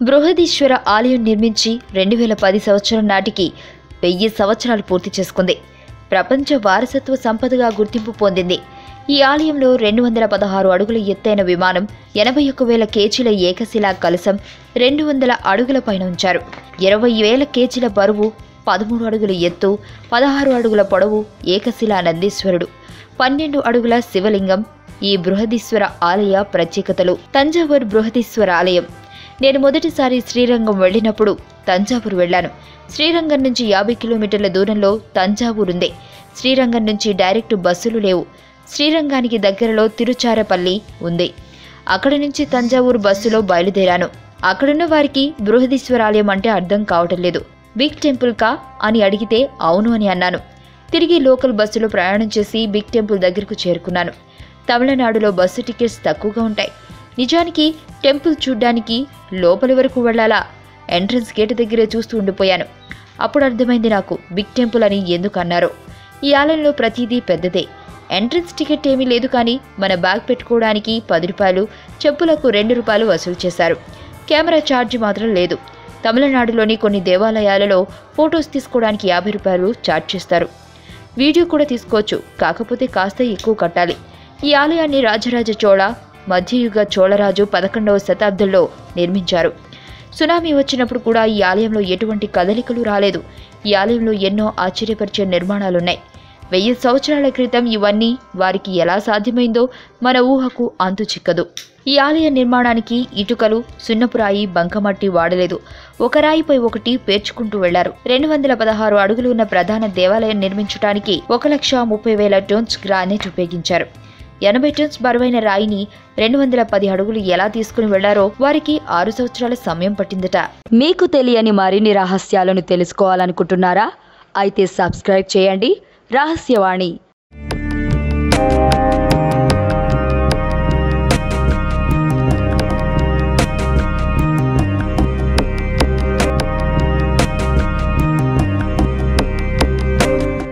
బృహదీశ్వర ఆలయం నిర్మించి 2010 సంవత్సరం నాటికి 1000 సంవత్సరాలు పూర్తి చేసుకుంది. ప్రపంచ వారసత్వ సంపదగా గుర్తింపు పొందింది. ఈ ఆలయంలో 216 అడుగుల ఎత్తైన విమానం, 81,000 కేజీల ఏకశిలా కలశం 200 అడుగుల పైన ఉంచారు. 20,000 కేజీల బరువు, 13 అడుగుల ఎత్తు, 16 అడుగుల పొడవు ఏకశిలా నందీశ్వరుడు, 12 అడుగుల శివలింగం ఈ బృహదీశ్వర ఆలయ ప్రత్యేకతలు. తంజావూరు బృహదీశ్వర ఆలయం. నేను మొదటిసారి శ్రీరంగం వెళ్ళినప్పుడు తంజావూరు వెళ్లాను. శ్రీరంగం నుంచి 50 కిలోమీటర్ల దూరంలో తంజావూరు ఉంది. శ్రీరంగం నుంచి డైరెక్ట్ బస్సులు లేవు. శ్రీరంగానికి దగ్గరలో తిరుచారపల్లి ఉంది. అక్కడి నుంచి తంజావూరు బస్సులో బయలుదేరాను. అక్కడున్న వారికి బృహదీశ్వరాలయం అంటే అర్థం కావటం లేదు. బిగ్ టెంపుల్ కా అని అడిగితే అవును అని అన్నాను. తిరిగి లోకల్ బస్సులో ప్రయాణం చేసి బిగ్ టెంపుల్ దగ్గరకు చేరుకున్నాను. తమిళనాడులో బస్సు టికెట్స్ తక్కువగా ఉంటాయి. నిజానికి టెంపుల్ చూడ్డానికి లోపలి వరకు వెళ్లాలా? ఎంట్రన్స్ గేట్ దగ్గరే చూస్తూ ఉండిపోయాను. అప్పుడు అర్థమైంది నాకు బిగ్ టెంపుల్ అని ఎందుకు అన్నారో. ఈ ఆలయంలో ప్రతిదీ పెద్దదే. ఎంట్రన్స్ టికెట్ ఏమీ లేదు, కానీ మన బ్యాగ్ పెట్టుకోవడానికి 10 రూపాయలు, చెప్పులకు 2 రూపాయలు వసూలు చేశారు. కెమెరా ఛార్జ్ మాత్రం లేదు. తమిళనాడులోని కొన్ని దేవాలయాలలో ఫొటోస్ తీసుకోవడానికి 50 రూపాయలు ఛార్జ్ చేస్తారు. వీడియో కూడా తీసుకోవచ్చు, కాకపోతే కాస్త ఎక్కువ కట్టాలి. ఈ ఆలయాన్ని రాజరాజ చోళ, మధ్యయుగ చోళరాజు 11వ శతాబ్దంలో నిర్మించారు. సునామీ వచ్చినప్పుడు కూడా ఈ ఆలయంలో ఎటువంటి కదలికలు రాలేదు. ఈ ఆలయంలో ఎన్నో ఆశ్చర్యపరిచే నిర్మాణాలున్నాయి. 1000 సంవత్సరాల క్రితం ఇవన్నీ వారికి ఎలా సాధ్యమైందో మన ఊహకు అంతు చిక్కదు. ఈ ఆలయ నిర్మాణానికి ఇటుకలు, సున్నపురాయి, బంకమట్టి వాడలేదు. ఒక రాయిపై ఒకటి పేర్చుకుంటూ వెళ్లారు. 216 అడుగులు ఉన్న ప్రధాన దేవాలయం నిర్మించడానికి 1,30,000 టన్స్ గ్రానైట్ ఉపయోగించారు. 80 టన్స్ బరువైన రాయిని 210 అడుగులు ఎలా తీసుకుని వెళ్లారో వారికి 6 సంవత్సరాల సమయం పట్టిందట. మీకు తెలియని మరిన్ని రహస్యాలను తెలుసుకోవాలనుకుంటున్నారా? అయితే సబ్స్క్రైబ్ చేయండి రహస్యవాణి.